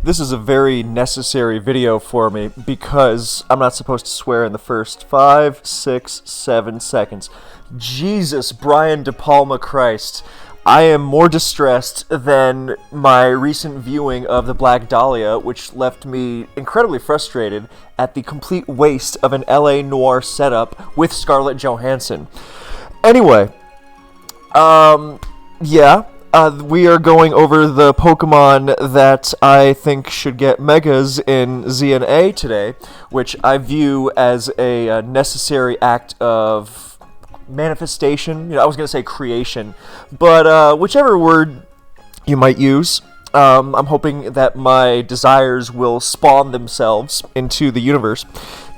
This is a very necessary video for me because I'm not supposed to swear in the first 5, 6, 7 seconds. Jesus, Brian De Palma Christ. I am more distressed than my recent viewing of The Black Dahlia, which left me incredibly frustrated at the complete waste of an LA noir setup with Scarlett Johansson. Anyway, yeah. We are going over the Pokemon that I think should get Megas in ZNA today, which I view as a necessary act of manifestation. I was going to say creation, but whichever word you might use. I'm hoping that my desires will spawn themselves into the universe,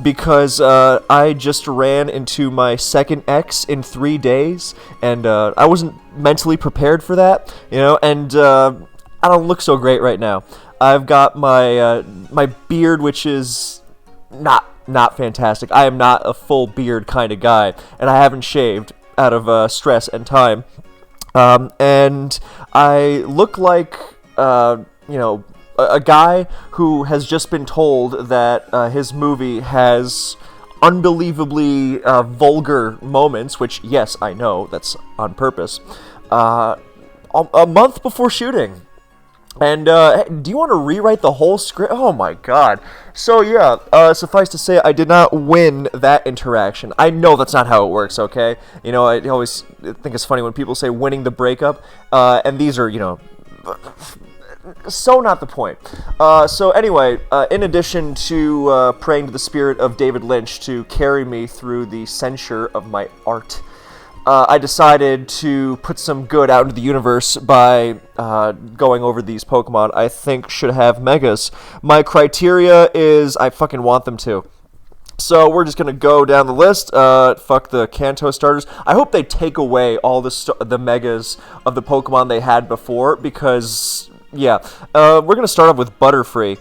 because I just ran into my second X in 3 days, and I wasn't mentally prepared for that, and I don't look so great right now. I've got my beard, which is not fantastic. I am not a full beard kind of guy, and I haven't shaved out of stress and time, and I look like a guy who has just been told that his movie has unbelievably vulgar moments, which, yes, I know, that's on purpose, a month before shooting. And do you want to rewrite the whole script? Oh my god. So yeah, suffice to say, I did not win that interaction. I know that's not how it works, okay? I always think it's funny when people say winning the breakup, and these are, so not the point. So anyway, in addition to praying to the spirit of David Lynch to carry me through the censure of my art, I decided to put some good out into the universe by going over these Pokemon I think should have Megas. My criteria is I fucking want them to. So we're just going to go down the list. Fuck the Kanto starters. I hope they take away all the Megas of the Pokemon they had before, because, yeah. We're going to start off with Butterfree,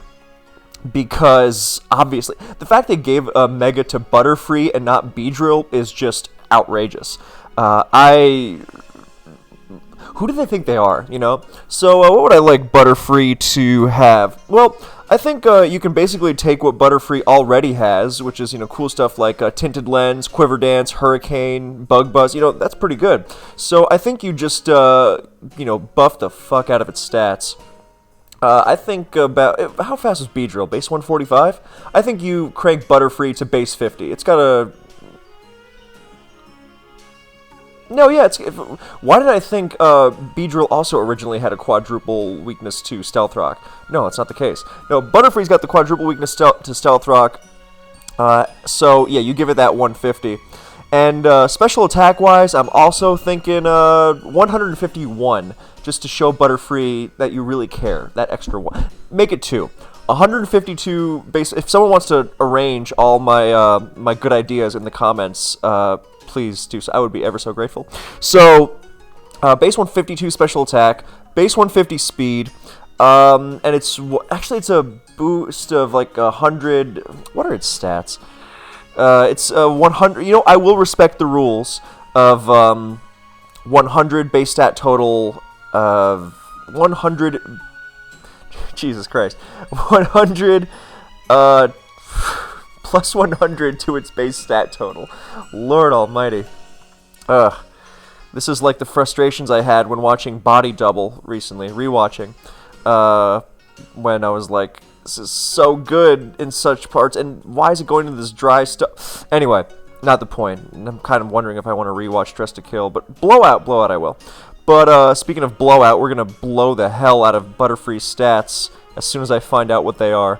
because, obviously, the fact they gave a Mega to Butterfree and not Beedrill is just outrageous. Who do they think they are, So what would I like Butterfree to have? Well, I think you can basically take what Butterfree already has, which is, cool stuff like Tinted Lens, Quiver Dance, Hurricane, Bug Buzz, that's pretty good. So I think you just, buff the fuck out of its stats. I think about, how fast is Beedrill? Base 145? I think you crank Butterfree to base 50. It's got a... No, yeah, why did I think Beedrill also originally had a quadruple weakness to Stealth Rock? No, that's not the case. No, Butterfree's got the quadruple weakness to Stealth Rock, so yeah, you give it that 150. And special attack-wise, I'm also thinking 151, just to show Butterfree that you really care, that extra one. Make it 2. 152 base. If someone wants to arrange all my my good ideas in the comments, please do so. I would be ever so grateful. So, base 152 special attack, base 150 speed, and it's a boost of like 100. What are its stats? It's 100. I will respect the rules of 100 base stat total of 100. Jesus Christ, 100. Plus 100 to its base stat total. Lord almighty. This is like the frustrations I had when watching Body Double recently, rewatching, when I was like, this is so good in such parts, and why is it going into this dry stuff? Anyway, not the point. I'm kind of wondering if I want to rewatch Dress to Kill, but Blowout I will. But speaking of Blowout, we're going to blow the hell out of Butterfree's stats as soon as I find out what they are.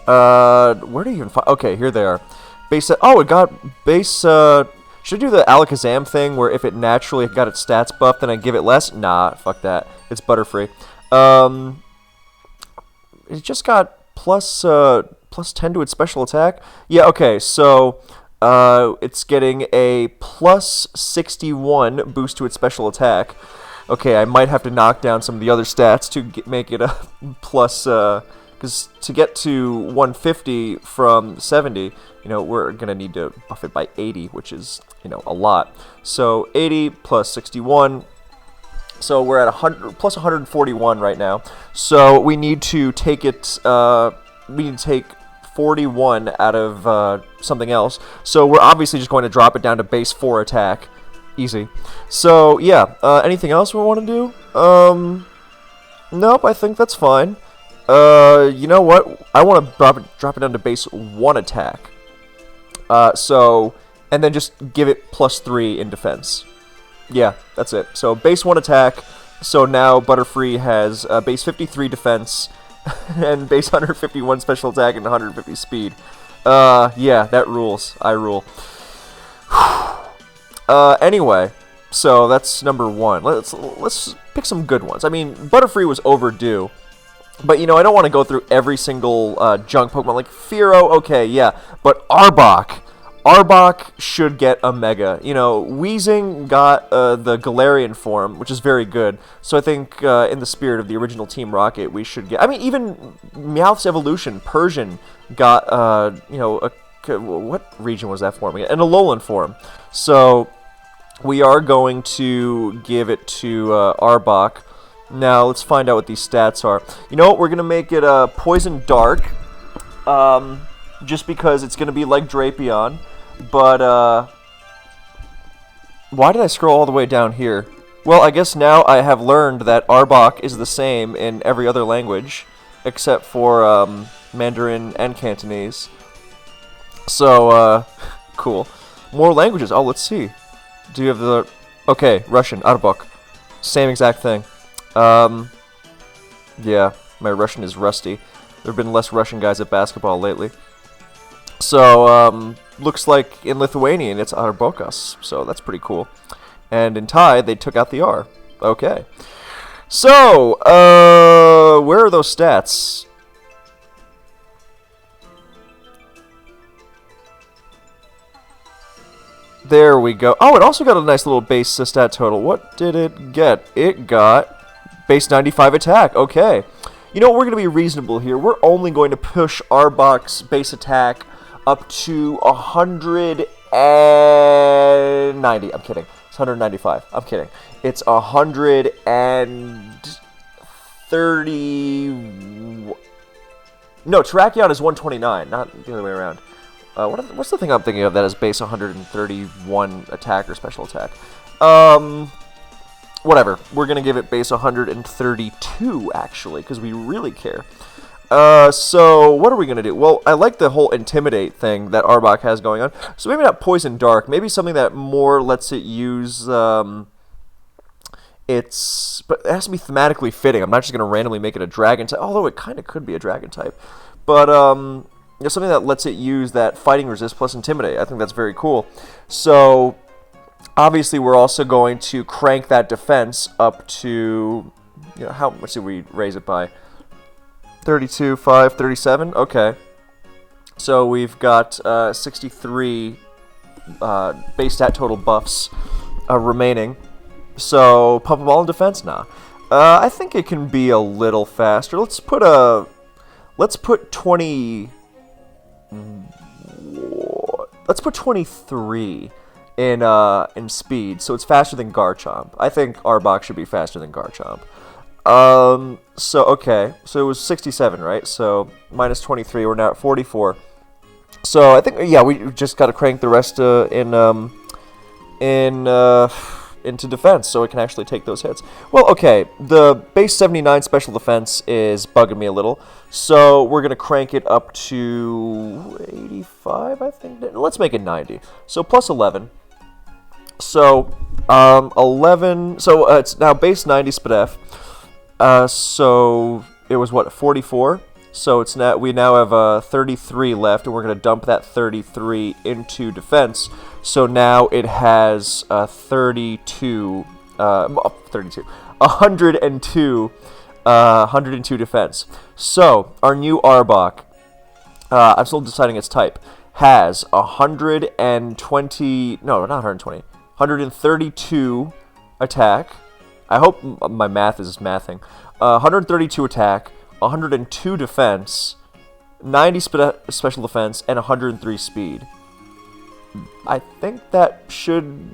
Where do you even find... Okay, here they are. Base... Oh, it got base... Should I do the Alakazam thing, where if it naturally got its stats buffed, then I give it less? Nah, fuck that. It's Butterfree. It just got plus 10 to its special attack? Yeah, okay, so... it's getting a plus 61 boost to its special attack. Okay, I might have to knock down some of the other stats to make it a plus... Because to get to 150 from 70, we're going to need to buff it by 80, which is, a lot. So 80 plus 61, So we're at 100 plus 141 right now. So we need to take it. We need to take 41 out of something else. So we're obviously just going to drop it down to base 4 attack. Easy. So yeah. Anything else we want to do? Nope. I think that's fine. You know what? I want to drop it down to base 1 attack. And then just give it +3 in defense. Yeah, that's it. So base 1 attack. So now Butterfree has base 53 defense and base 151 special attack and 150 speed. Yeah, that rules. I rule. Anyway, so that's number 1. Let's pick some good ones. I mean, Butterfree was overdue. But, you know, I don't want to go through every single junk Pokemon. Like, Fearow, okay, yeah. But Arbok. Arbok should get a Mega. You know, Weezing got the Galarian form, which is very good. So I think in the spirit of the original Team Rocket, we should get... I mean, even Meowth's evolution, Persian, got, you know, what region was that form again? An Alolan form. So we are going to give it to Arbok. Now, let's find out what these stats are. You know what? We're going to make it Poison Dark. Just because it's going to be like Drapion. But, why did I scroll all the way down here? Well, I guess now I have learned that Arbok is the same in every other language, except for, Mandarin and Cantonese. So, cool. More languages. Oh, let's see. Do you have the... Okay, Russian, Arbok. Same exact thing. Yeah, my Russian is rusty. There have been less Russian guys at basketball lately. So, looks like in Lithuanian it's Arbokas, so that's pretty cool. And in Thai, they took out the R. Okay. So, where are those stats? There we go. Oh, it also got a nice little base stat total. What did it get? It got base 95 attack. Okay. You know, we're going to be reasonable here. We're only going to push Arbok's base attack up to 190. I'm kidding. It's 195. I'm kidding. It's 130. No, Terrakion is 129, not the other way around. What's the thing I'm thinking of that is base 131 attack or special attack? Whatever. We're going to give it base 132, actually, because we really care. So, what are we going to do? Well, I like the whole Intimidate thing that Arbok has going on. So maybe not Poison Dark. Maybe something that more lets it use, but it has to be thematically fitting. I'm not just going to randomly make it a Dragon type, although it kind of could be a Dragon type. But, there's something that lets it use that Fighting Resist plus Intimidate. I think that's very cool. So, obviously, we're also going to crank that defense up to, you know, how much did we raise it by? 32, 5, 37? Okay. So we've got 63 base stat total buffs remaining. So, pump them all in defense? Nah. I think it can be a little faster. Let's put 20... Let's put 23 in speed, so it's faster than Garchomp. I think Arbok should be faster than Garchomp. So, okay. So it was 67, right? So, minus 23. We're now at 44. So, I think, yeah, we just got to crank the rest into defense so it can actually take those hits. Well, okay. The base 79 special defense is bugging me a little. So, we're going to crank it up to 85, I think. Let's make it 90. So, plus 11. So, 11. So, it's now base 90 SPDF. So it was what, 44? So it's now we now have 33 left, and we're gonna dump that 33 into defense. So now it has 102 defense. So our new Arbok, I'm still deciding its type, has 120. No, not 120. 132 attack. I hope my math is mathing. 132 attack, 102 defense, 90 special defense, and 103 speed. I think that should...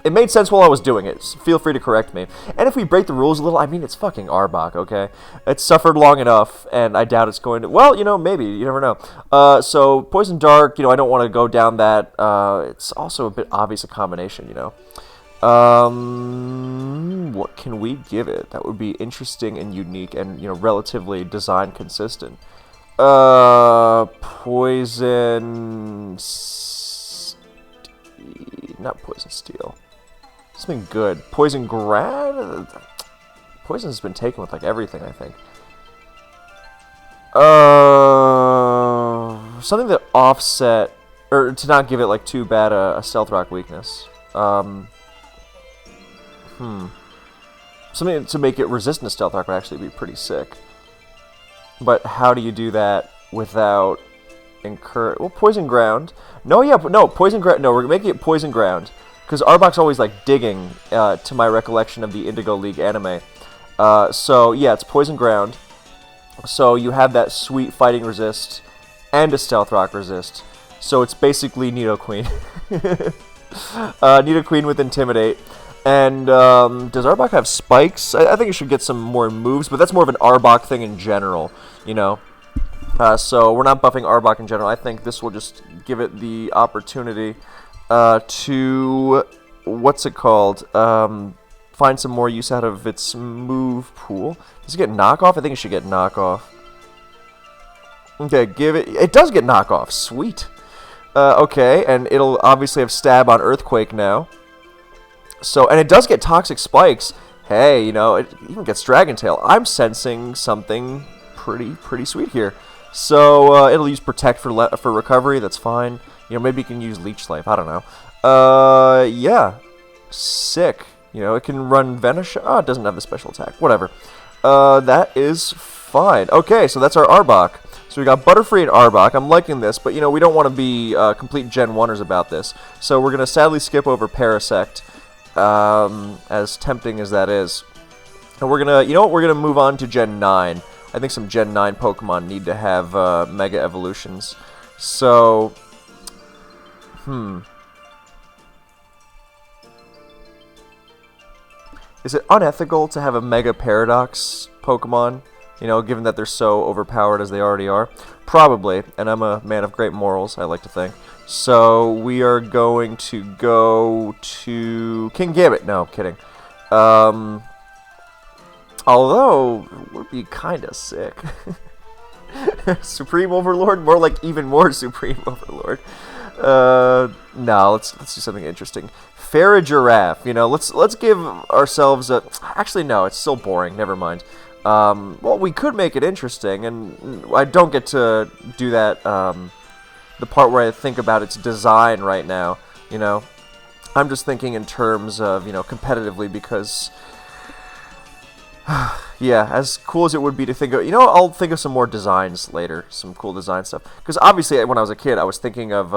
It made sense while I was doing it. Feel free to correct me. And if we break the rules a little, I mean, it's fucking Arbok, okay? It's suffered long enough, and I doubt it's going to... Well, you know, maybe. You never know. So, Poison Dark, you know, I don't want to go down that. It's also a bit obvious a combination, you know. What can we give it? That would be interesting and unique and, you know, relatively design consistent. Poison... Not Poison Steel. Something good. Poison Grad? Poison has been taken with, like, everything, I think. Something that offset... Or to not give it, like, too bad a Stealth Rock weakness. Something to make it resistant to Stealth Rock would actually be pretty sick. But how do you do that without... Well, Poison Ground. No, yeah, no, Poison Ground. No, we're making it Poison Ground. Because Arbok's always, like, digging, to my recollection of the Indigo League anime. So, yeah, it's Poison Ground. So, you have that sweet Fighting Resist and a Stealth Rock Resist. So, it's basically Nidoqueen. Nidoqueen with Intimidate. And, does Arbok have spikes? I think it should get some more moves, but that's more of an Arbok thing in general, you know. So, we're not buffing Arbok in general. I think this will just give it the opportunity... to, what's it called, find some more use out of its move pool. Does it get knockoff? I think it should get knockoff. Okay, it does get knockoff, sweet. Okay, and it'll obviously have stab on Earthquake now. So, and it does get toxic spikes. Hey, you know, it even gets Dragon Tail. I'm sensing something pretty sweet here. So, it'll use Protect for recovery, that's fine. You know, maybe you can use Leech Life. I don't know. Yeah. Sick. You know, it can run Vanish. Oh, it doesn't have the special attack. Whatever. That is fine. Okay, so that's our Arbok. So we got Butterfree and Arbok. I'm liking this, but, you know, we don't want to be complete Gen 1ers about this. So we're going to sadly skip over Parasect, as tempting as that is. And we're going to, you know what, we're going to move on to Gen 9. I think some Gen 9 Pokemon need to have Mega Evolutions. So... Is it unethical to have a Mega Paradox Pokemon? You know, given that they're so overpowered as they already are? Probably, and I'm a man of great morals, I like to think. So, we are going to go to King Gambit. No, kidding. Although, it would be kinda sick. Supreme Overlord? More like even more Supreme Overlord. No, let's do something interesting. Farigiraf, you know, let's give ourselves a... Actually, no, it's still boring, never mind. Well, we could make it interesting, and I don't get to do that, the part where I think about its design right now, you know. I'm just thinking in terms of, you know, competitively, because... yeah, as cool as it would be to think of... You know, I'll think of some more designs later, some cool design stuff. Because obviously, when I was a kid, I was thinking of,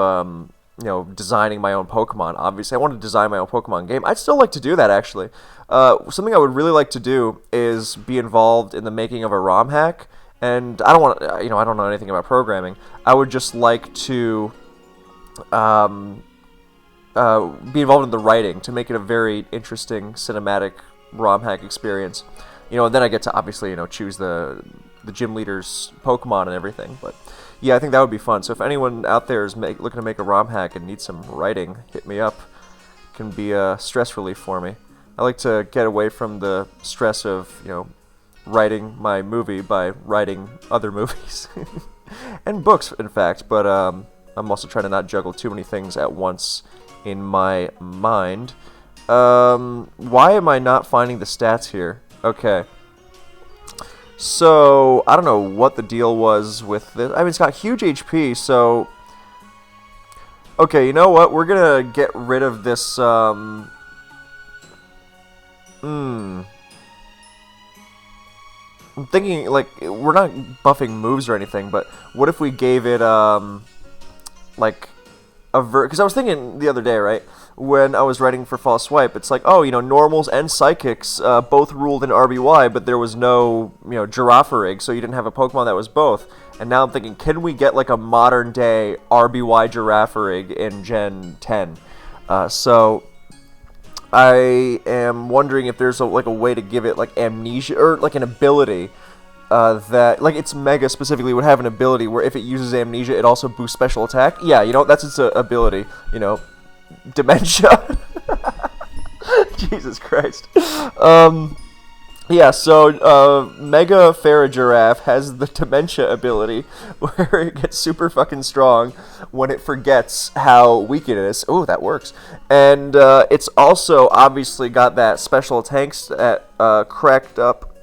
you know, designing my own Pokemon. Obviously, I wanted to design my own Pokemon game. I'd still like to do that, actually. Something I would really like to do is be involved in the making of a ROM hack. And I don't want, you know, I don't know anything about programming. I would just like to be involved in the writing to make it a very interesting cinematic ROM hack experience. You know, and then I get to obviously, you know, choose the gym leader's Pokemon and everything. But yeah, I think that would be fun. So if anyone out there is looking to make a ROM hack and needs some writing, hit me up. It can be a stress relief for me. I like to get away from the stress of, you know, writing my movie by writing other movies. And books, in fact. But I'm also trying to not juggle too many things at once in my mind. Why am I not finding the stats here? Okay. So, I don't know what the deal was with this. I mean, it's got huge HP, so... Okay, you know what? We're gonna get rid of this, I'm thinking, like, we're not buffing moves or anything, but what if we gave it, like, because I was thinking the other day, right? When I was writing for False Swipe, it's like, oh, you know, normals and psychics both ruled in RBY, but there was no, you know, Girafarig, so you didn't have a Pokemon that was both. And now I'm thinking, can we get like a modern day RBY Girafarig in Gen 10? So I am wondering if there's like a way to give it like amnesia or like an ability that like its Mega specifically would have an ability where if it uses amnesia, it also boosts special attack. Yeah, that's its ability. Dementia. Jesus Christ. Yeah, so Mega Farigiraf has the Dementia ability, where it gets super fucking strong when it forgets how weak it is. Ooh, that works. And it's also obviously got that special attacks at cranked up.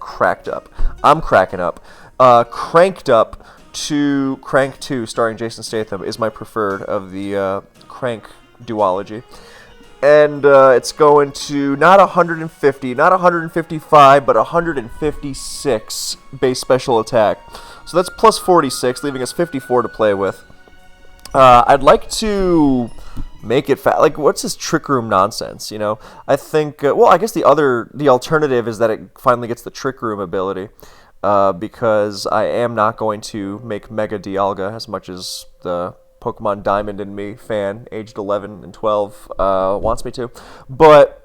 I'm cracking up. Cranked up to Crank 2, starring Jason Statham, is my preferred of the Crank duology. And it's going to not 150, not 155, but 156 base special attack. So that's plus 46, leaving us 54 to play with. I'd like to make it like, what's this Trick Room nonsense? I think. Well, I guess the alternative is that it finally gets the Trick Room ability, because I am not going to make Mega Dialga as much as the Pokemon Diamond and Me fan, aged 11 and 12, wants me to. But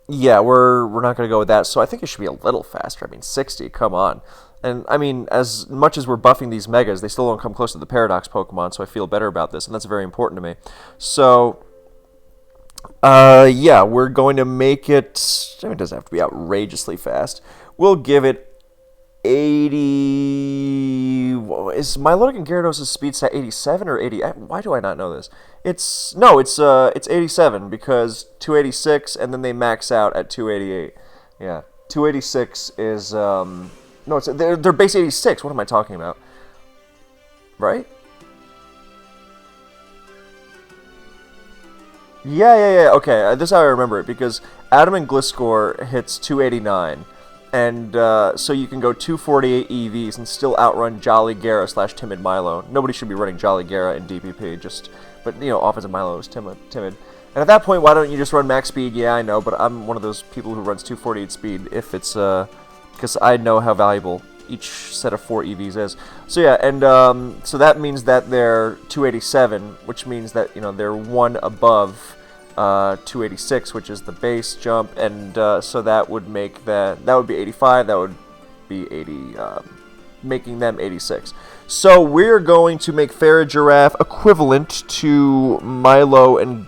yeah, we're not going to go with that. So I think it should be a little faster. I mean, 60, come on. And I mean, as much as we're buffing these Megas, they still don't come close to the Paradox Pokemon, so I feel better about this, and that's very important to me. So, yeah, we're going to make it. It doesn't have to be outrageously fast. We'll give it 80. Is Milotic and Gyarados' speed stat 87 or 80? Why do I not know this? It's 87 because 286 and then they max out at 288. Yeah, 286 is no, they're base 86. What am I talking about? Right? Yeah. Okay, this is how I remember it, because Adam and Gliscor hits 289. And so you can go 248 EVs and still outrun Jolly Gara / Timid Milo. Nobody should be running Jolly Gara in DPP, but offensive Milo is timid. And at that point, why don't you just run max speed? Yeah, I know, but I'm one of those people who runs 248 speed if it's because I know how valuable each set of 4 EVs is. So yeah, and so that means that they're 287, which means that they're one above 286, which is the base jump, and so that would make that would be 85, that would be 80, making them 86. So we're going to make Farigiraf equivalent to Milo and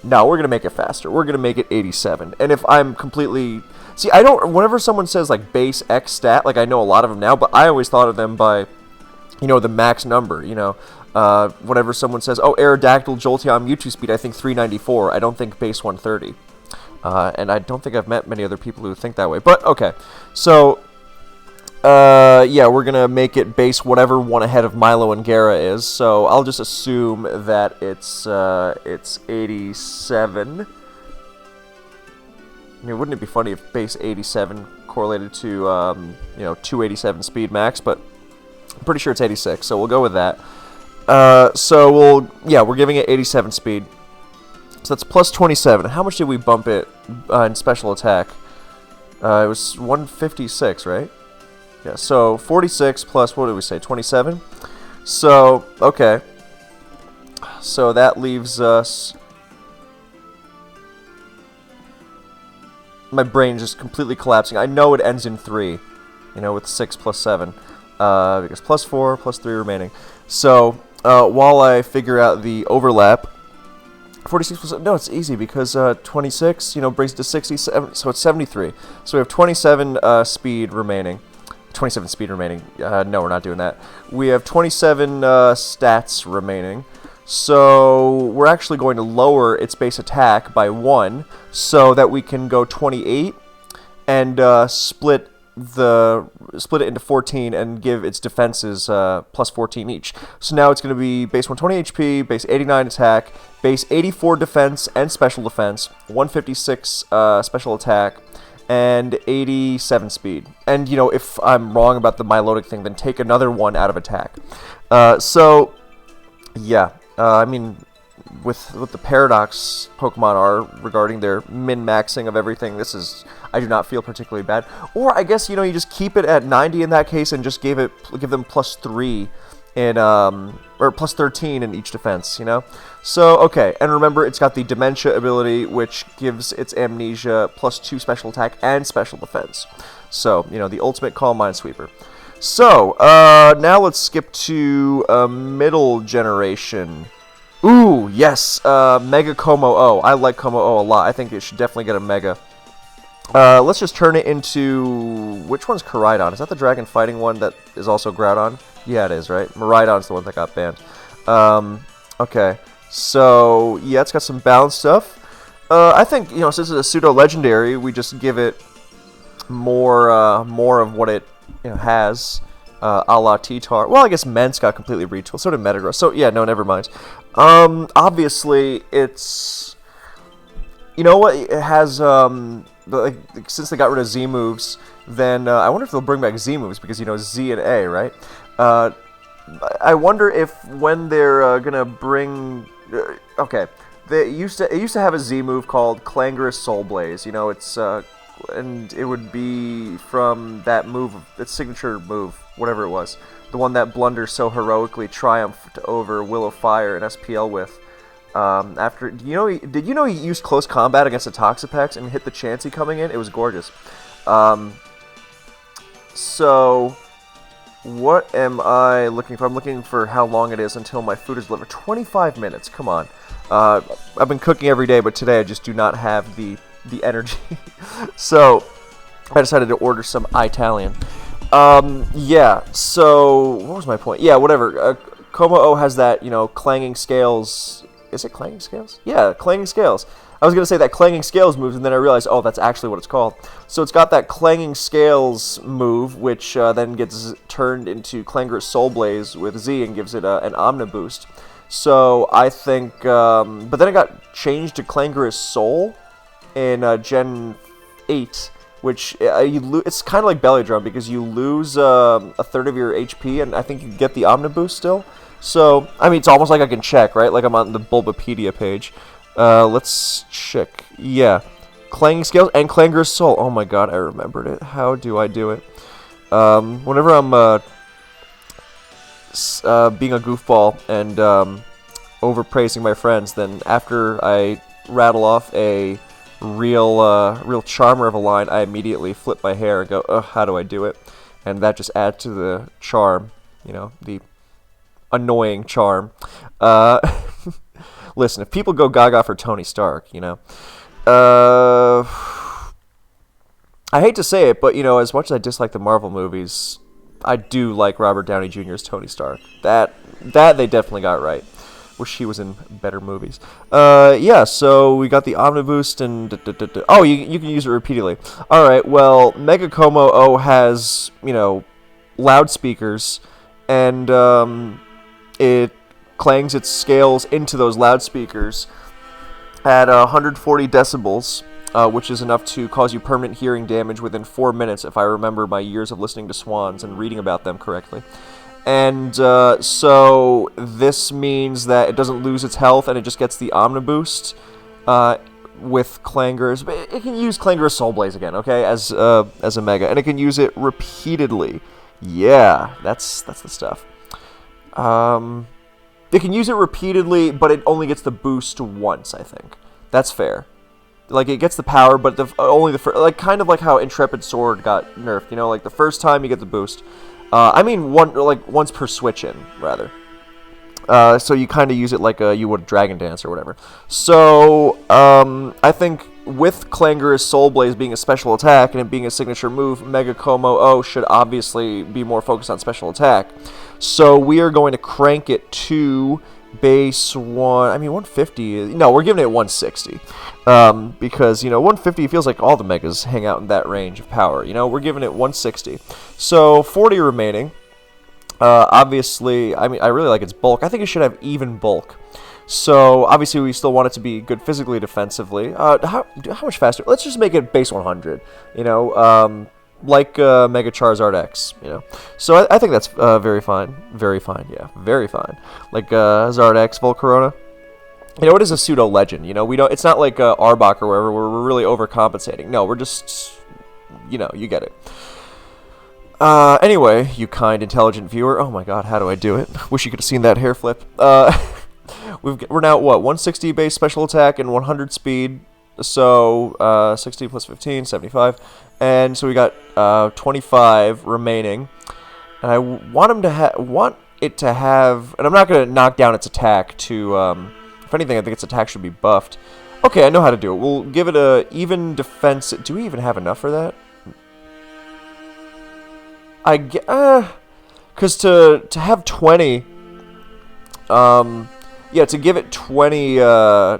no, we're going to make it faster. We're going to make it 87. And if I'm completely... See, whenever someone says like base X stat, like I know a lot of them now, but I always thought of them by, the max number, whenever someone says, oh, Aerodactyl, Jolteon, Mewtwo speed, I think 394. I don't think base 130. And I don't think I've met many other people who think that way. But, okay. So, yeah, we're going to make it base whatever one ahead of Milo and Gara is. So, I'll just assume that it's 87. I mean, wouldn't it be funny if base 87 correlated to, 287 speed max? But I'm pretty sure it's 86, so we'll go with that. So we're giving it 87 speed. So that's plus 27. How much did we bump it in special attack? It was 156, right? Yeah, so 46 plus, what did we say, 27? So, okay. So that leaves us... My brain just completely collapsing. I know it ends in 3, with 6 plus 7. Because plus 4, plus 3 remaining. So, while I figure out the overlap, 46 plus... No, it's easy, because 26, brings it to 60, so it's 73. So we have 27 speed remaining. 27 speed remaining. No, we're not doing that. We have 27 stats remaining. So we're actually going to lower its base attack by 1, so that we can go 28 and split it into 14 and give its defenses plus 14 each. So now it's going to be base 120 HP, base 89 attack, base 84 defense and special defense, 156 special attack, and 87 speed. And if I'm wrong about the Milotic thing, then take another one out of attack. So yeah. I mean, with what the Paradox Pokemon are regarding their min-maxing of everything, I do not feel particularly bad. Or I guess, you just keep it at 90 in that case and just give them plus 3 in or plus 13 in each defense, you know? So, okay, and remember, it's got the Dementia ability, which gives its Amnesia plus 2 special attack and special defense. So, you know, the ultimate Calm Minesweeper. So, now let's skip to middle generation. Ooh, yes, Mega Kommo-o. I like Kommo-o a lot. I think it should definitely get a Mega. Let's just turn it into... Which one's Koraidon? Is that the dragon fighting one that is also Groudon? Yeah, it is, right? Miraidon's the one that got banned. Okay. So, yeah, it's got some balance stuff. I think, you know, since it's a pseudo-legendary, we just give it more of what it, you know, has. A la T-Tar. Well, I guess Mence got completely retooled. So did Metagross. So, yeah, no, never mind. Obviously, it's... You know what? It has, like, since they got rid of Z moves, then I wonder if they'll bring back Z moves, because, you know, Z and A, right? I wonder if when they're gonna bring... okay, it used to have a Z move called Clangorous Soul Blaze. You know, it's... and it would be from that move, that signature move, whatever it was. The one that Blunder so heroically triumphed over Will of Fire and SPL with. After, did you know he used close combat against a Toxapex and hit the Chansey coming in? It was gorgeous. So, what am I looking for? I'm looking for how long it is until my food is delivered. 25 minutes, come on. I've been cooking every day, but today I just do not have the energy. So, I decided to order some Italian. Yeah, so, what was my point? Yeah, whatever. Kommo-o has that, you know, clanging scales... Is it Clanging Scales? Yeah, Clanging Scales. I was going to say that Clanging Scales moves, and then I realized, oh, that's actually what it's called. So it's got that Clanging Scales move, which then gets turned into Clangorous Soul Blaze with Z and gives it an Omni boost. So I think... but then it got changed to Clangorous Soul in Gen 8, which it's kind of like Belly Drum, because you lose a third of your HP, and I think you get the Omni boost still. So, I mean, it's almost like I can check, right? Like I'm on the Bulbapedia page. Let's check. Yeah. Clanging Scales and Clangorous Soul. Oh my god, I remembered it. How do I do it? Whenever I'm being a goofball and overpraising my friends, then after I rattle off a real charmer of a line, I immediately flip my hair and go, ugh, how do I do it? And that just adds to the charm, you know, the annoying charm. Listen, if people go gaga for Tony Stark, you know, I hate to say it, but, you know, as much as I dislike the Marvel movies, I do like Robert Downey Jr.'s Tony Stark. That they definitely got right. Wish he was in better movies. Yeah, so we got the Omni Boost and... Oh, you can use it repeatedly. Alright, well, Mega Kommo-o has, you know, loudspeakers, and it clangs its scales into those loudspeakers at 140 decibels, which is enough to cause you permanent hearing damage within 4 minutes, if I remember my years of listening to Swans and reading about them correctly. And so this means that it doesn't lose its health, and it just gets the Omni Boost with Clangorous. But it can use Clangorous Soul Blaze again, okay, as a Mega, and it can use it repeatedly. Yeah, that's the stuff. They can use it repeatedly, but it only gets the boost once, I think. That's fair. Like, it gets the power, but only the first... Like, kind of like how Intrepid Sword got nerfed, you know? Like, the first time you get the boost. I mean, once per switch-in, rather. So you kind of use it like you would Dragon Dance or whatever. So, I think with Clangorous Soul Blaze being a special attack and it being a signature move, Mega Kommo-o should obviously be more focused on special attack. So we are going to crank it to base 150. No, we're giving it 160. Because, you know, 150 feels like all the Megas hang out in that range of power. You know, we're giving it 160. So 40 remaining. Obviously, I mean, I really like its bulk. I think it should have even bulk. So, obviously, we still want it to be good physically, defensively. How much faster? Let's just make it base 100, you know, like Mega Charizard X, you know. So, I think that's very fine. Very fine, yeah. Very fine. Like Zard X, Volcarona. You know, it is a pseudo-legend, you know. It's not like Arbok or wherever where we're really overcompensating. No, we're just, you know, you get it. Anyway, you kind, intelligent viewer. Oh my god, how do I do it? Wish you could have seen that hair flip. We're now at what? 160 base special attack and 100 speed. So, 60 plus 15, 75. And so we got 25 remaining. And I want it to have... And I'm not going to knock down its attack to... if anything, I think its attack should be buffed. Okay, I know how to do it. We'll give it a even defense... Do we even have enough for that? Because to have 20... yeah, to give it 20... to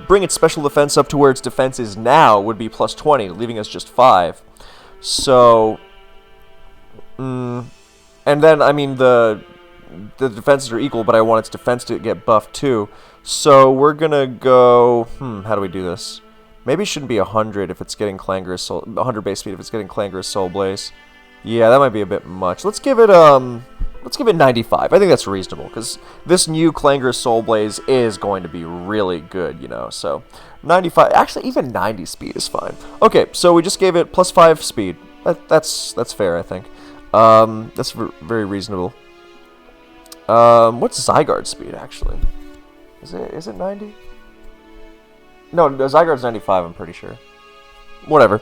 bring its special defense up to where its defense is now would be plus 20, leaving us just 5. So... and then, I mean, the defenses are equal, but I want its defense to get buffed too. So we're gonna go... how do we do this? Maybe it shouldn't be 100 if it's getting Clangorous Soul... 100 base speed if it's getting Clangorous Soul Blaze. Yeah, that might be a bit much. Let's give it 95. I think that's reasonable, because this new Clangorous Soul Blaze is going to be really good, you know, so... 95... Actually, even 90 speed is fine. Okay, so we just gave it plus 5 speed. That's fair, I think. That's very reasonable. What's Zygarde's speed, actually? Is it 90? No, Zygarde's 95, I'm pretty sure. Whatever.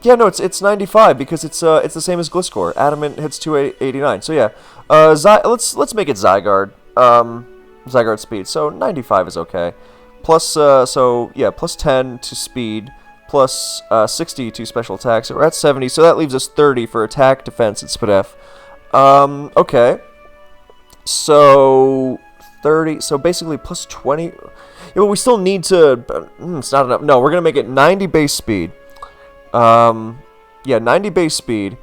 Yeah, no, it's 95 because it's the same as Gliscor. Adamant hits 289. So yeah, let's make it Zygarde. Zygarde speed. So 95 is okay. Plus so yeah, plus 10 to speed, plus 60 to special attack. So we're at 70. So that leaves us 30 for attack, defense, and SpDef. Okay. So 30. So basically plus 20. Yeah, but we still need to. It's not enough. No, we're gonna make it 90 base speed. Yeah, 90 base speed.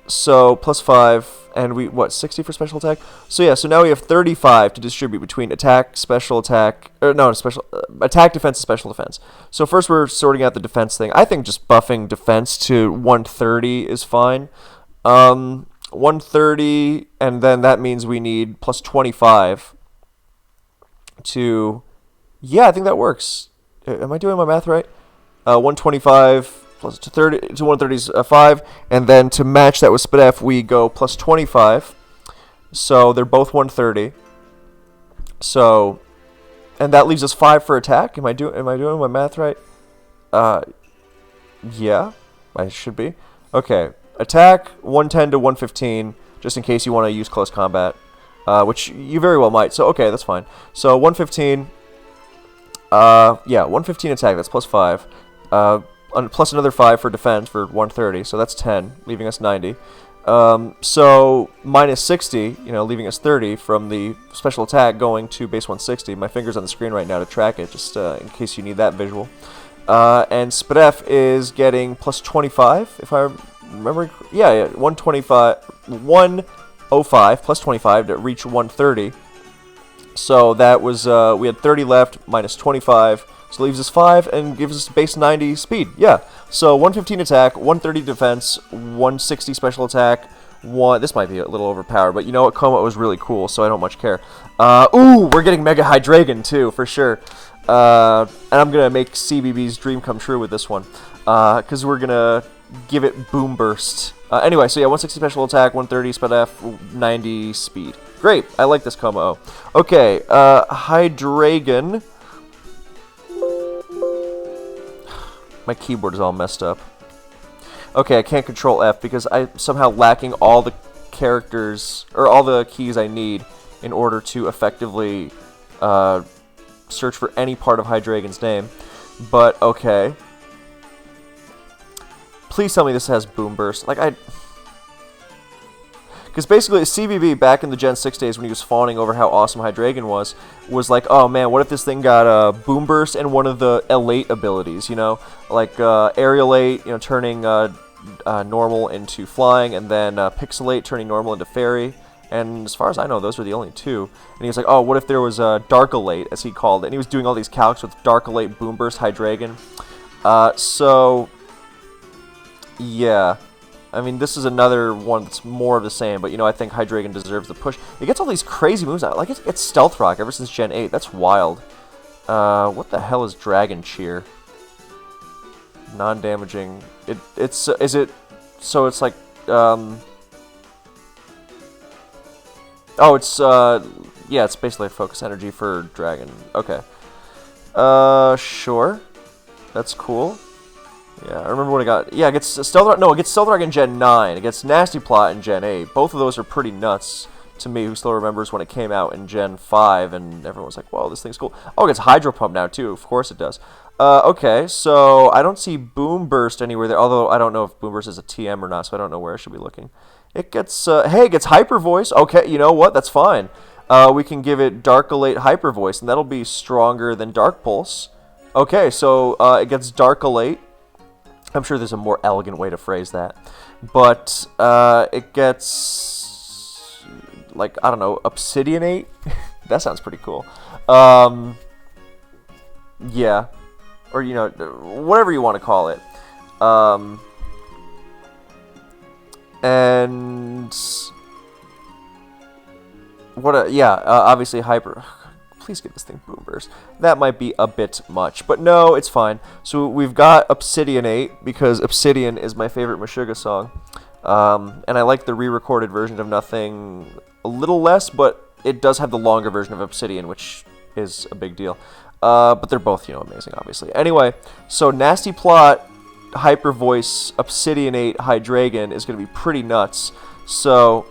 So plus 5, and we 60 for special attack. So yeah, so now we have 35 to distribute between attack, special attack, or no, special attack, defense, and special defense. So first we're sorting out the defense thing. I think just buffing defense to 130 is fine. 130, and then that means we need plus 25 to. Yeah, I think that works. Am I doing my math right? 125 plus to 130 is 5, and then to match that with SpDef, we go plus 25. So they're both 130. So, and that leaves us 5 for attack. Am I doing my math right? Yeah, I should be. Okay, attack 110 to 115, just in case you want to use close combat, which you very well might. So okay, that's fine. So 115. Yeah, 115 attack. That's plus 5. Plus another 5 for defense for 130, so that's 10, leaving us 90. So minus 60, you know, leaving us 30 from the special attack going to base 160. My finger's on the screen right now to track it, just in case you need that visual. And SpDef is getting plus 25, if I remember. Yeah, 125, 105 plus 25 to reach 130. So that was, we had 30 left, minus 25. So leaves us 5 and gives us base 90 speed. Yeah. So 115 attack, 130 defense, 160 special attack. This might be a little overpowered, but you know what? Kommo-o was really cool, so I don't much care. Ooh, we're getting Mega Hydreigon too, for sure. And I'm gonna make CBB's dream come true with this one, because we're gonna give it Boom Burst. Anyway, so yeah, 160 special attack, 130 SpDef, 90 speed. Great. I like this Kommo-o. Okay. Hydreigon. My keyboard is all messed up. Okay, I can't control F because I'm somehow lacking all the characters, or all the keys I need in order to effectively search for any part of Hydreigon's name. But, okay. Please tell me this has Boom Burst. Like, because basically, CBB back in the Gen 6 days when he was fawning over how awesome Hydreigon was like, oh man, what if this thing got Boom Burst and one of the Elate abilities, you know? Like Aerialate, you know, turning normal into flying, and then Pixelate, turning normal into fairy. And as far as I know, those were the only two. And he was like, oh, what if there was Darkalate, as he called it? And he was doing all these calcs with Darkalate, Boom Burst, Hydreigon. So, yeah. I mean, this is another one that's more of the same, but, you know, I think Hydreigon deserves the push. It gets all these crazy moves out. Like, it's Stealth Rock ever since Gen 8. That's wild. What the hell is Dragon Cheer? Non-damaging It's is it? So it's like oh, it's yeah, it's basically focus energy for dragon. Okay. Sure. That's cool. Yeah, I remember what I got. Yeah, it gets Stealth. No, it gets Stealth Rock in Gen 9. It gets Nasty Plot in Gen 8. Both of those are pretty nuts to me, who still remembers when it came out in Gen 5, and everyone was like, "Whoa, this thing's cool." Oh, it gets Hydro Pump now too. Of course it does. Okay, so I don't see Boom Burst anywhere there. Although I don't know if Boom Burst is a TM or not, so I don't know where I should be looking. It gets hey, it gets Hyper Voice. Okay, you know what? That's fine. We can give it Dark-Elate Hyper Voice, and that'll be stronger than Dark Pulse. Okay, so it gets Dark-Elate. I'm sure there's a more elegant way to phrase that. But it gets, like, I don't know, Obsidianate? That sounds pretty cool. Yeah. Or, you know, whatever you want to call it. And what obviously Hyper. Please give this thing Boom Burst. That might be a bit much, but no, it's fine. So we've got Obsidianate, because Obsidian is my favorite Meshuggah song. And I like the re-recorded version of Nothing a little less, but it does have the longer version of Obsidian, which is a big deal. But they're both, you know, amazing, obviously. Anyway, so Nasty Plot, Hyper Voice, Obsidianate, Hydreigon is going to be pretty nuts. So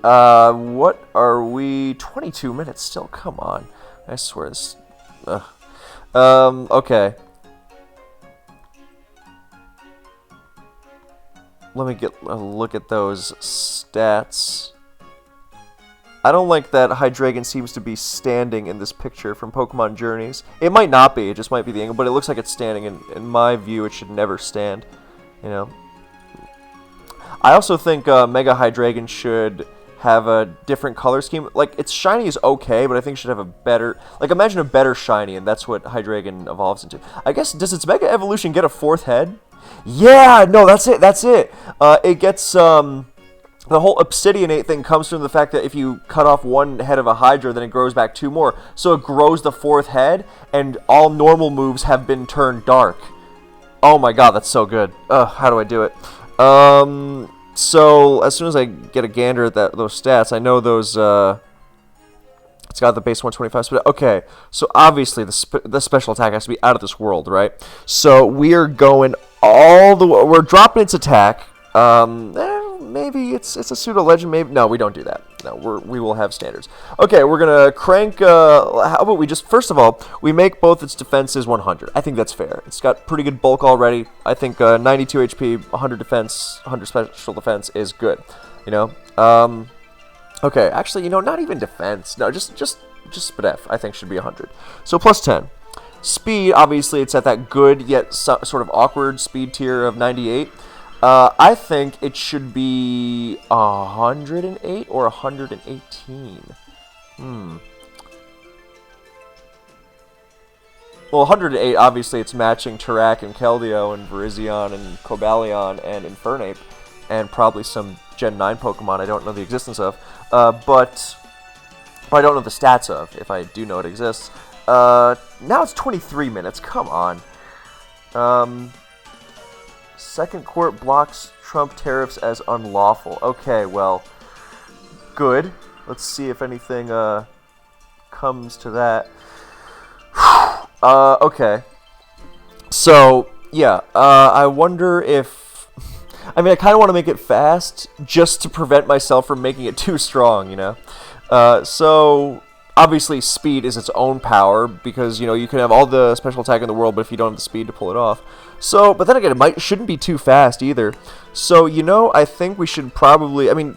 what are we? 22 minutes still? Come on. I swear this. Okay. Let me get a look at those stats. I don't like that Hydreigon seems to be standing in this picture from Pokemon Journeys. It might not be, it just might be the angle, but it looks like it's standing, and in my view, it should never stand, you know? I also think Mega Hydreigon should have a different color scheme. Like, its shiny is okay, but I think it should have a better... Like, imagine a better shiny, and that's what Hydreigon evolves into. I guess, does its Mega Evolution get a 4th head? Yeah! No, that's it! It gets, the whole Obsidianate thing comes from the fact that if you cut off one head of a Hydra, then it grows back 2 more. So it grows the 4th head, and all normal moves have been turned dark. Oh my god, that's so good. How do I do it? So, as soon as I get a gander at those stats, I know those, it's got the base 125 speed. Okay, so obviously the special attack has to be out of this world, right? So, we are going all the way, we're dropping its attack. Maybe it's a pseudo-legend, maybe, no, we don't do that. No, we will have standards. Okay, we're gonna crank, how about we just, first of all, we make both its defenses 100. I think that's fair. It's got pretty good bulk already. I think 92 HP, 100 defense, 100 special defense is good, you know? Okay, actually, you know, not even defense. No, just SpDef, I think, should be 100. So plus 10. Speed, obviously, it's at that good yet sort of awkward speed tier of 98. I think it should be 108 or 118. Well, 108, obviously, it's matching Tarak and Keldeo and Virizion and Cobalion and Infernape, and probably some Gen 9 Pokemon I don't know the existence of, but I don't know the stats of, if I do know it exists. Now it's 23 minutes, come on. Second Court blocks Trump tariffs as unlawful. Okay, well, good. Let's see if anything comes to that. Okay. So, yeah, I wonder if... I mean, I kind of want to make it fast, just to prevent myself from making it too strong, you know? So, obviously, speed is its own power, because, you know, you can have all the special attack in the world, but if you don't have the speed to pull it off. So, but then again, shouldn't be too fast either. So, you know, I think we should probably... I mean,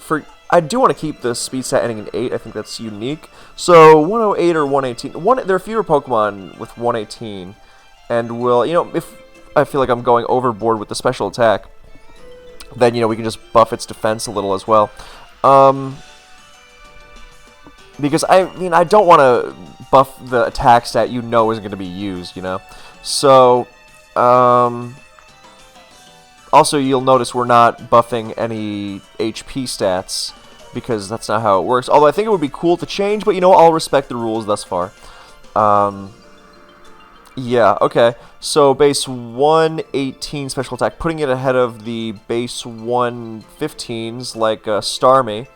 I do want to keep the speed stat ending in 8. I think that's unique. So, 108 or 118. There are fewer Pokemon with 118. And we'll, you know, if I feel like I'm going overboard with the special attack, then, you know, we can just buff its defense a little as well. Because, I mean, I don't want to buff the attack stat you know isn't going to be used, you know? So, also, you'll notice we're not buffing any HP stats, because that's not how it works. Although I think it would be cool to change, but, you know, I'll respect the rules thus far. Yeah, okay. So base 118 special attack, putting it ahead of the base 115s like Starmie.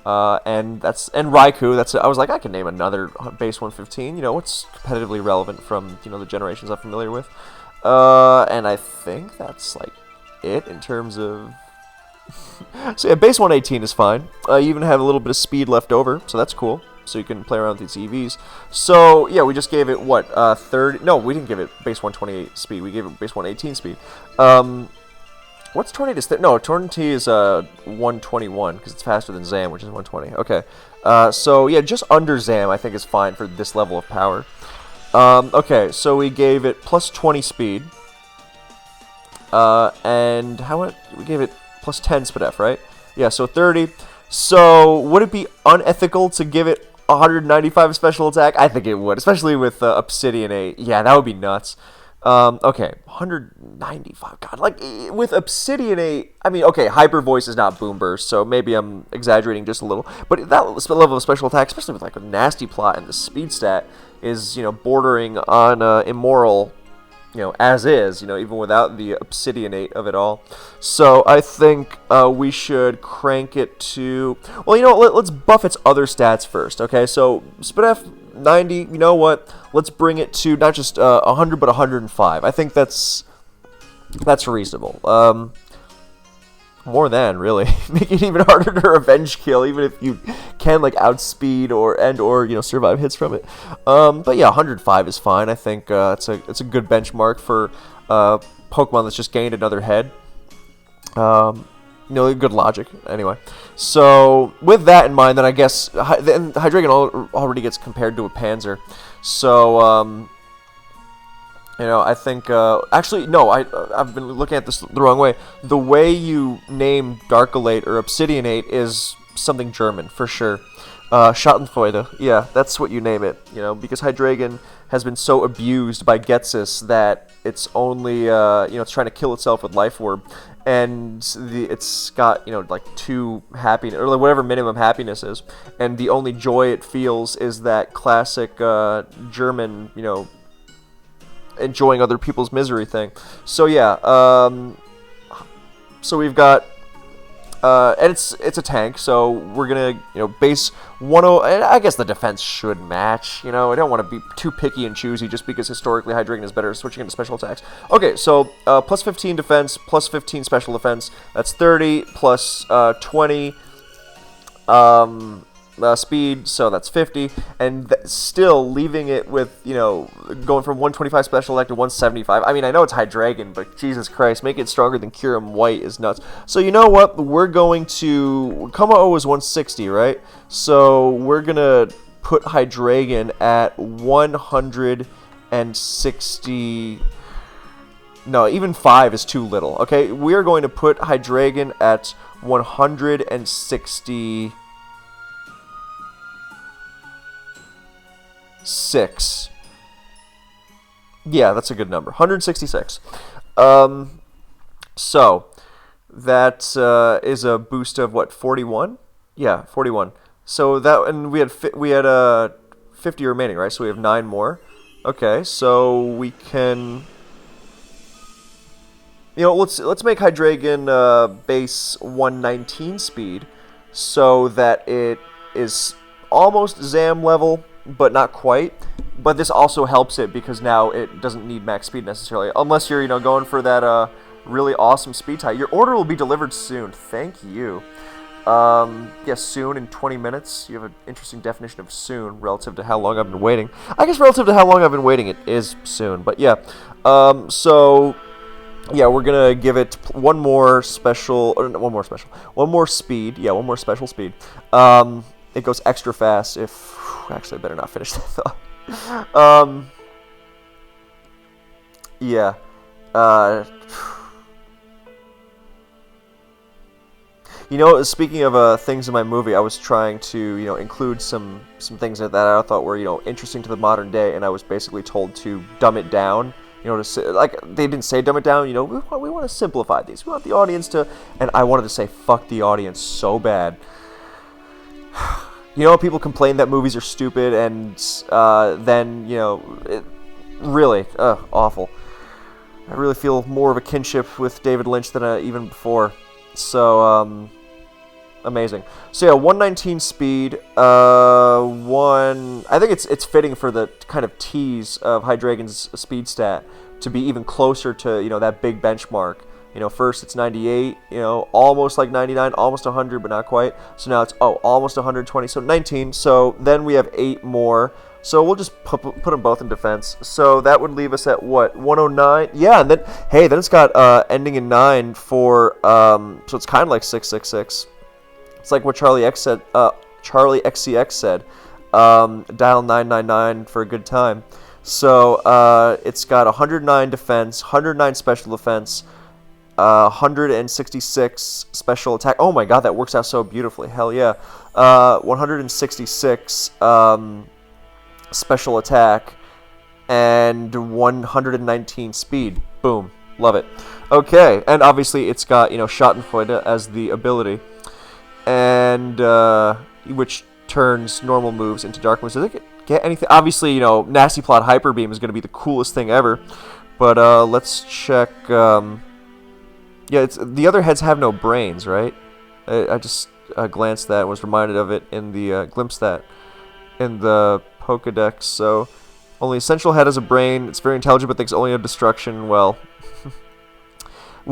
And Raikou. I was like, I can name another base 115. You know, what's competitively relevant from the generations I'm familiar with. And I think that's like it in terms of. So yeah, base 118 is fine. You even have a little bit of speed left over, so that's cool. So you can play around with these EVs. So yeah, we just gave it what 30. No, we didn't give it base 128 speed. We gave it base 118 speed. What's Tornadus? No, Tornadus is 121 because it's faster than Zam, which is 120. Okay, so yeah, just under Zam I think is fine for this level of power. Okay, so we gave it plus 20 speed, and how much? We gave it plus 10 speed F, right? Yeah, so 30. So would it be unethical to give it 195 special attack? I think it would, especially with Obsidian 8. Yeah, that would be nuts. Okay, 195. God, like with Obsidian 8, I mean, okay, Hyper Voice is not Boom Burst, so maybe I'm exaggerating just a little. But that level of special attack, especially with like a nasty plot and the speed stat, is bordering on immoral. As is, even without the Obsidian 8 of it all. So I think we should crank it to... Well, let's buff its other stats first, okay? So SpitF 90, you know what? Let's bring it to not just 100, but 105. I think that's reasonable. More than, really. Make it even harder to revenge kill, even if you can, like, outspeed or survive hits from it. But yeah, 105 is fine. I think it's a good benchmark for Pokemon that's just gained another head. Good logic. Anyway, so with that in mind, then I guess Hydreigon already gets compared to a Panzer. So, I think, actually, no, I've been looking at this the wrong way. The way you name Darkolate or Obsidianate is something German, for sure. Schadenfreude, yeah, that's what you name it, because Hydreigon has been so abused by Ghetsis that it's only, it's trying to kill itself with Life Orb, and it's got, like 2 happiness, or like whatever minimum happiness is, and the only joy it feels is that classic, German, enjoying other people's misery thing. So yeah, so we've got, and it's a tank, so we're gonna, base 10, and I guess the defense should match, I don't want to be too picky and choosy just because historically Hydreigon is better at switching into special attacks. Okay, so, plus 15 defense, plus 15 special defense, that's 30, plus, 20, speed, so that's 50, and still leaving it with, going from 125 special attack to 175. I mean, I know it's Hydreigon, but Jesus Christ, make it stronger than Kyurem White is nuts. So you know what? We're going to... Kommo-o is 160, right? So we're going to put Hydreigon at 160... No, even 5 is too little, okay? We're going to put Hydreigon at 160... 6. Yeah, that's a good number. 166. So that is a boost of what, 41? Yeah, 41. So that, and we had 50 remaining, right? So we have 9 more. Okay, so we can, let's make Hydreigon base 119 speed so that it is almost Zam level, but not quite. But this also helps it because now it doesn't need max speed necessarily, unless you're going for that really awesome speed tie. Your order will be delivered soon. Thank you. Yes, soon in 20 minutes. You have an interesting definition of soon relative to how long I've been waiting. I guess relative to how long I've been waiting, it is soon. But yeah, so yeah, we're gonna give it one more special. One more speed. Yeah, one more special speed. It goes extra fast if... Actually, I better not finish that thought. Yeah. Speaking of things in my movie, I was trying to, include some things that I thought were, interesting to the modern day, and I was basically told to dumb it down. To say, like, they didn't say dumb it down, we want to simplify these. We want the audience to... And I wanted to say fuck the audience so bad. People complain that movies are stupid, and then, Really, awful. I really feel more of a kinship with David Lynch than even before. So, amazing. So yeah, 119 speed. I think it's fitting for the kind of tease of Hydreigon's speed stat to be even closer to that big benchmark. First it's 98. Almost like 99, almost 100, but not quite. So now it's almost 120. So 19. So then we have 8 more. So we'll just put them both in defense. So that would leave us at what, 109? Yeah, and then then it's got ending in 9 for so it's kind of like 666. It's like what Charlie XCX said. Dial 999 for a good time. So it's got 109 defense, 109 special defense, 166 special attack. Oh my god, that works out so beautifully. Hell yeah. 166 special attack and 119 speed. Boom. Love it. Okay, and obviously it's got, Schadenfreude as the ability, and which turns normal moves into dark moves. Does it get anything? Obviously, Nasty Plot Hyper Beam is going to be the coolest thing ever, but let's check. Yeah, the other heads have no brains, right? I just glanced at that and was reminded of it in the glimpse that in the Pokedex. So only Essential Head has a brain. It's very intelligent, but thinks only of destruction. Well,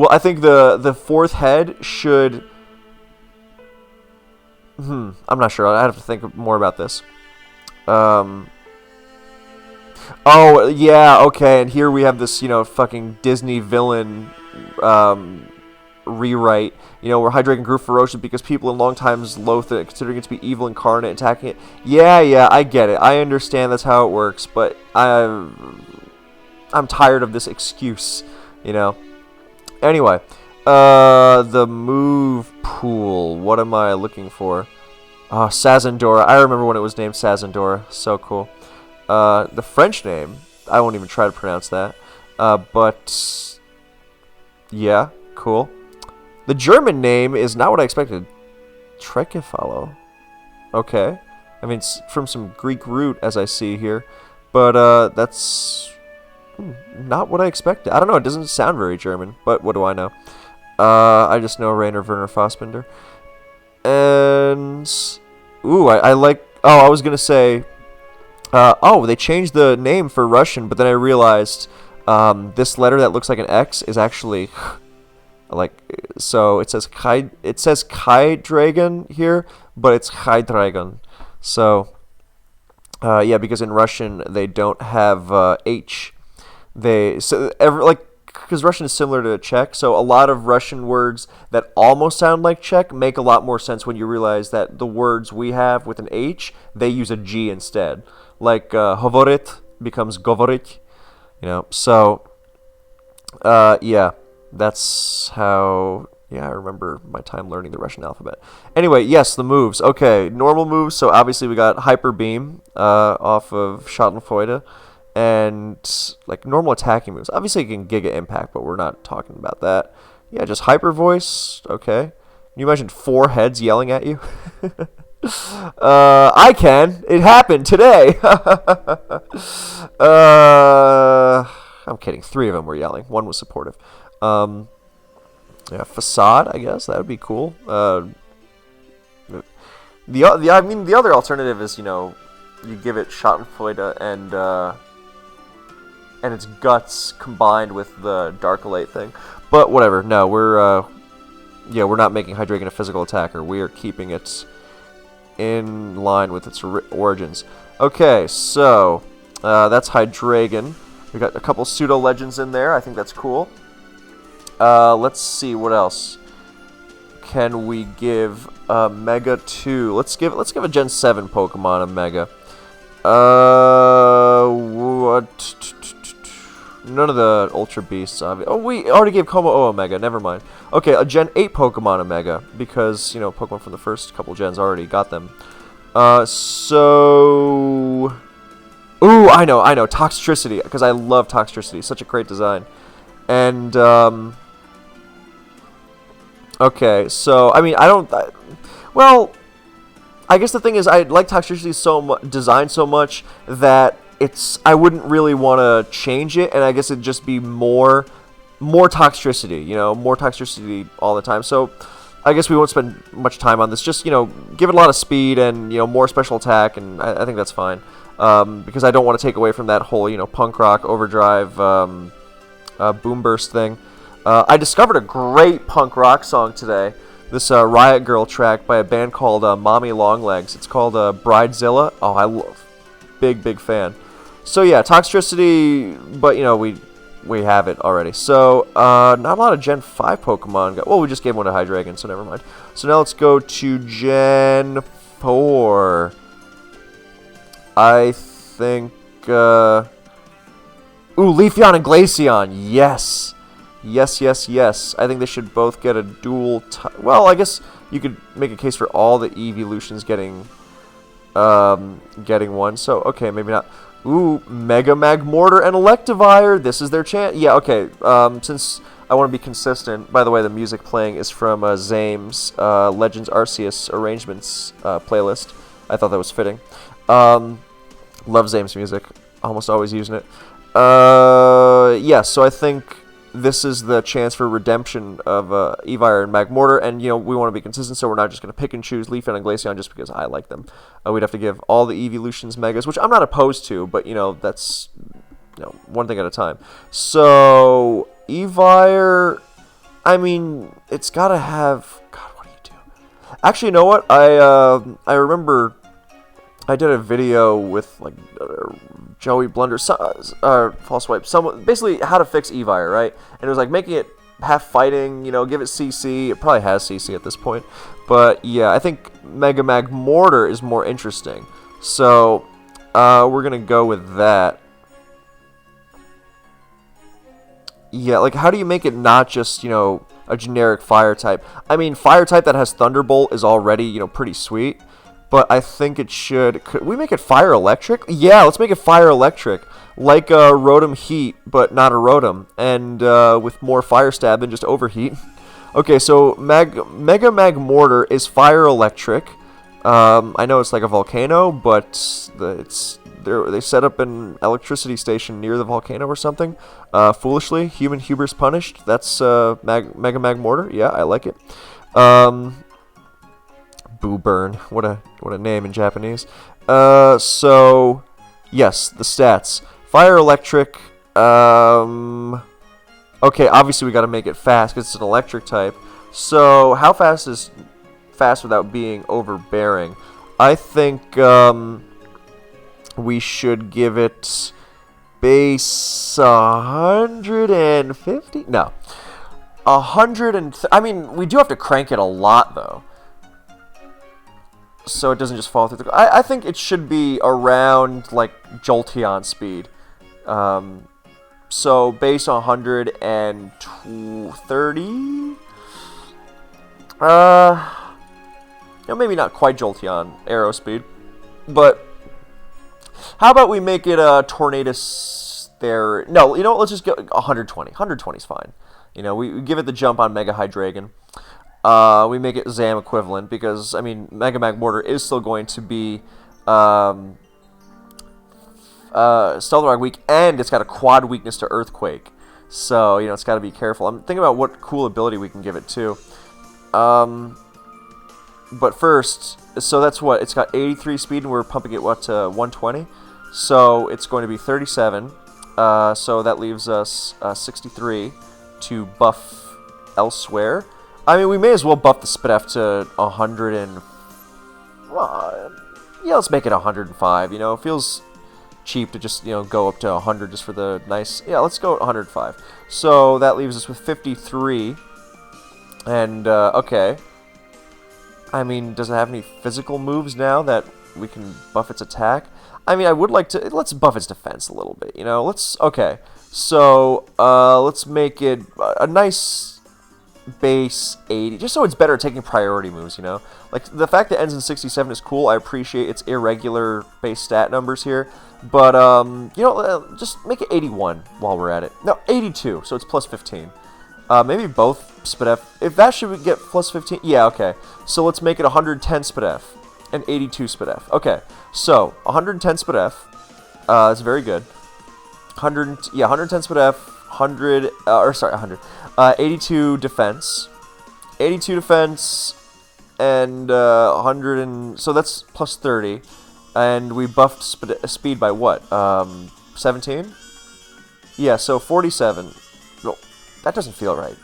I think the fourth head should. I'm not sure. I have to think more about this. Oh yeah, okay. And here we have this, fucking Disney villain rewrite. Where Hydreigon grew ferocious because people in long times loathed it, considering it to be evil incarnate, attacking it. Yeah, I get it. I understand that's how it works, but I'm tired of this excuse. Anyway, the move pool. What am I looking for? Sazendora. I remember when it was named Sazendora. So cool. The French name, I won't even try to pronounce that. But yeah, cool. The German name is not what I expected. Trekefalo. Okay. I mean, it's from some Greek root, as I see here. But that's not what I expected. I don't know. It doesn't sound very German. But what do I know? I just know Rainer Werner Fassbinder. And ooh, I like. Oh, I was gonna say. They changed the name for Russian, but then I realized this letter that looks like an X is actually so it says Hydreigon here, but it's Hydreigon. So yeah, because in Russian they don't have H. Because Russian is similar to Czech, so a lot of Russian words that almost sound like Czech make a lot more sense when you realize that the words we have with an H, they use a G instead. Like hovorit becomes govorit, So, yeah, that's how. Yeah, I remember my time learning the Russian alphabet. Anyway, yes, the moves. Okay, normal moves. So obviously we got Hyper Beam off of Schadenfreude. And like normal attacking moves. Obviously you can Giga Impact, but we're not talking about that. Yeah, just Hyper Voice. Okay. Can you imagine 4 heads yelling at you? I can. It happened today. I'm kidding. 3 of them were yelling. 1 was supportive. Yeah, Facade, I guess. That would be cool. I mean, the other alternative is, you give it Schadenfreude and its guts combined with the Dark-Elate thing. But whatever. No, we're not making Hydreigon a physical attacker. We are keeping it in line with its origins. Okay, so that's Hydreigon. We got a couple pseudo legends in there. I think that's cool. Let's see what else can we give Mega to. Let's give a Gen 7 Pokemon a Mega. What? None of the Ultra Beasts, obviously. Oh, we already gave Kommo-o a Mega. Never mind. Okay, a Gen 8 Pokemon a Mega. Because, Pokemon from the first couple gens already got them. So... Ooh, I know. Toxtricity. Because I love Toxtricity. Such a great design. And, okay, so, I mean, well... I guess the thing is, I like Toxtricity design so much that I wouldn't really want to change it, and I guess it'd just be more Toxtricity, more Toxtricity all the time. So I guess we won't spend much time on this. Just, give it a lot of speed and, more special attack, and I think that's fine. Because I don't want to take away from that whole, punk rock, overdrive, boom burst thing. I discovered a great punk rock song today. This Riot Girl track by a band called Mommy Longlegs. It's called Bridezilla. Oh, I love. Big fan. So yeah, Toxtricity, but we have it already. So not a lot of Gen 5 Pokemon. Well, we just gave one to Hydreigon, so never mind. So now let's go to Gen 4. I think ooh, Leafeon and Glaceon. Yes. I think they should both get a dual well, I guess you could make a case for all the evolutions getting one. So, okay, maybe not. Ooh, Mega Magmortar and Electivire. This is their chance. Yeah, okay. Since I want to be consistent, by the way, the music playing is from Zame's Legends Arceus Arrangements playlist. I thought that was fitting. Love Zame's music. Almost always using it. Yeah, so I think this is the chance for redemption of Evire and Magmortar, and we want to be consistent, so we're not just going to pick and choose Leafeon and Glaceon just because I like them. We'd have to give all the evolutions Megas, which I'm not opposed to, but that's one thing at a time. So Evire, I mean, it's got to have. God, what do you do? Actually, you know what? I remember I did a video with Joey Blunder, False Swipe, basically how to fix Evire, right? And it was like making it half fighting, give it CC. It probably has CC at this point, but yeah, I think Mega Magmortar is more interesting. So we're gonna go with that. Yeah, how do you make it not just a generic fire type? I mean, fire type that has Thunderbolt is already pretty sweet. But I think it should. Could we make it fire electric? Yeah, let's make it fire electric, like a Rotom Heat, but not a Rotom, and with more fire stab than just overheat. Okay, so Mega Magmortar is fire electric. I know it's like a volcano, but they set up an electricity station near the volcano or something. Foolishly, human hubris punished. That's Mega Magmortar. Yeah, I like it. Boo Burn. What a name in Japanese. So yes, the stats. Fire electric. Okay, obviously we got to make it fast because it's an electric type. So how fast is fast without being overbearing? I think we should give it base 150. No, 100 I mean, we do have to crank it a lot though, so it doesn't just fall through the. I think it should be around Jolteon speed. So base 130. Maybe not quite Jolteon arrow speed, but how about we make it a Tornadus there? No, what? Let's just go 120. 120 is fine. We give it the jump on Mega Hydreigon. We make it Zam equivalent because, I mean, Mega Magmortar is still going to be Stealth Rock weak, and it's got a quad weakness to Earthquake. So, it's got to be careful. I'm thinking about what cool ability we can give it too. But first, so that's what? It's got 83 speed, and we're pumping it, what, to 120? So it's going to be 37. So that leaves us 63 to buff elsewhere. I mean, we may as well buff the Spidef to 100 and... yeah, let's make it 105. It feels cheap to just, go up to 100 just for the nice... Yeah, let's go 105. So that leaves us with 53. And, okay. I mean, does it have any physical moves now that we can buff its attack? I mean, I would like to... Let's buff its defense a little bit, Let's... Okay. So, let's make it a nice... base 80, just so it's better at taking priority moves, the fact that it ends in 67 is cool. I appreciate its irregular base stat numbers here, but just make it 81 while we're at it. No, 82, so it's plus 15. Maybe both Spidef, if that should get plus 15. Yeah, okay, so let's make it 110 Spidef and 82 Spidef. Okay, so 110 Spidef It's very good. 110 speed F, 82 defense. 82 defense, and 100 and... So that's plus 30. And we buffed speed by what? 17? Yeah, so 47. No, that doesn't feel right.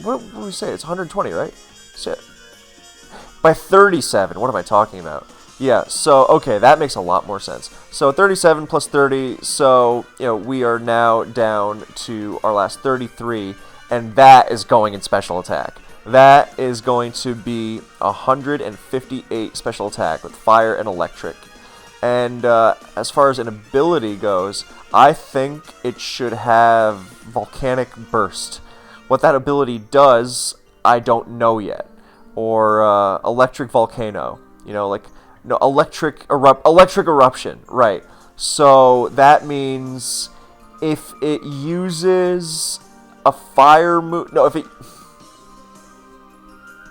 What do we say? It's 120, right? Shit. By 37. What am I talking about? Yeah, so, okay, that makes a lot more sense. So 37 plus 30, so, we are now down to our last 33, and that is going in special attack. That is going to be 158 special attack with fire and electric. And as far as an ability goes, I think it should have Volcanic Burst. What that ability does, I don't know yet. Or Electric Volcano. Electric Eruption, right. So that means if it uses a fire move... No, if it...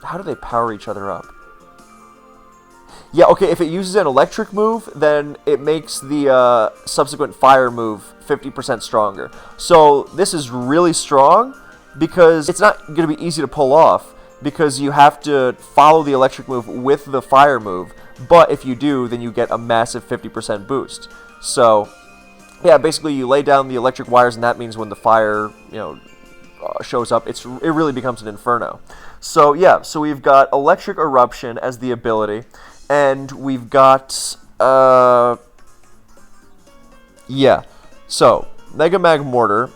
How do they power each other up? Yeah, okay, if it uses an electric move, then it makes the subsequent fire move 50% stronger. So this is really strong because it's not going to be easy to pull off because you have to follow the electric move with the fire move. But if you do, then you get a massive 50% boost. So, yeah, basically you lay down the electric wires, and that means when the fire, shows up, it really becomes an inferno. So, yeah, so we've got Electric Eruption as the ability, and we've got, so, Mega Magmortar,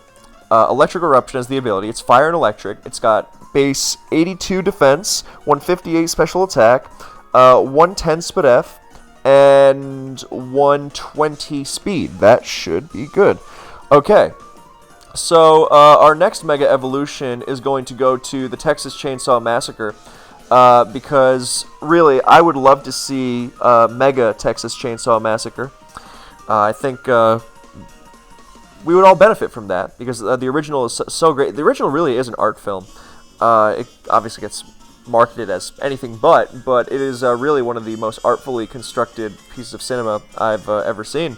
Electric Eruption as the ability. It's fire and electric. It's got base 82 defense, 158 special attack, 110 speed F, and 120 speed. That should be good. Okay. So, our next Mega Evolution is going to go to the Texas Chainsaw Massacre, because, really, I would love to see Mega Texas Chainsaw Massacre. I think we would all benefit from that, because the original is so great. The original really is an art film. It obviously gets marketed as anything but it is really one of the most artfully constructed pieces of cinema I've ever seen.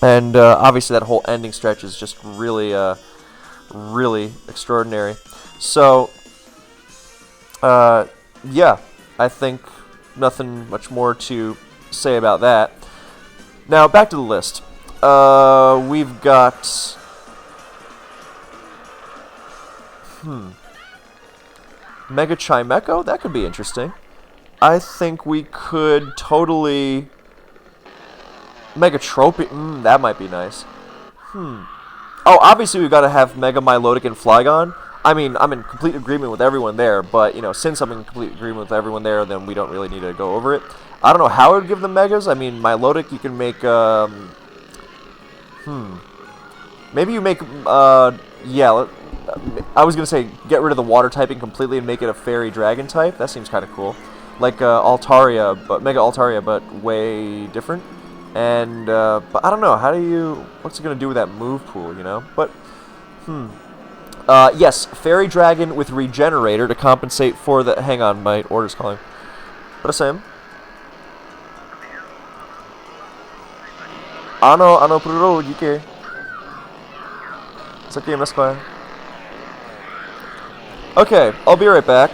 And obviously that whole ending stretch is just really, really extraordinary. So, yeah, I think nothing much more to say about that. Now, back to the list. We've got... Mega Chimecho? That could be interesting. I think we could totally... Megatropy... that might be nice. Oh, obviously we've got to have Mega Milotic and Flygon. I mean, I'm in complete agreement with everyone there, but, since I'm in complete agreement with everyone there, then we don't really need to go over it. I don't know how I would give them Megas. I mean, Milotic, you can make, maybe you make, yeah, I was going to say get rid of the water typing completely and make it a fairy dragon type. That seems kind of cool. Like Altaria, but Mega Altaria, but way different. And, but I don't know, what's it going to do with that move pool, But, yes, Fairy Dragon with Regenerator to compensate for the... Hang on, my order's calling. Prosím. Ano, průrodu, díky. Zatím neskvěle. Okay, I'll be right back.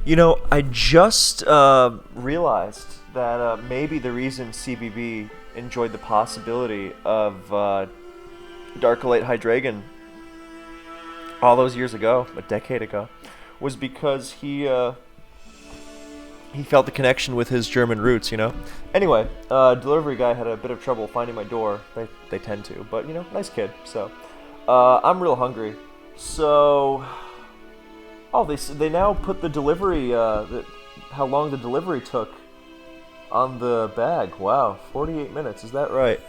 You know, I just realized that maybe the reason CBB enjoyed the possibility of Darkolite Hydreigon all those years ago, a decade ago, was because he felt the connection with his German roots, you know? Anyway, delivery guy had a bit of trouble finding my door. They tend to, but, you know, nice kid. So, I'm real hungry. So, oh, they now put the delivery, how long the delivery took on the bag. Wow, 48 minutes, is that right?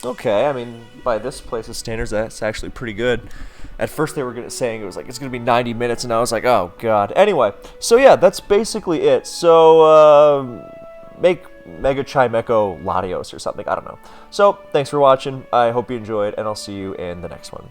Okay, I mean, by this place's standards, that's actually pretty good. At first they were saying it was like, it's going to be 90 minutes, and I was like, oh, God. Anyway, so yeah, that's basically it. So, make Mega Chimecho Latios or something, I don't know. So, thanks for watching, I hope you enjoyed, and I'll see you in the next one.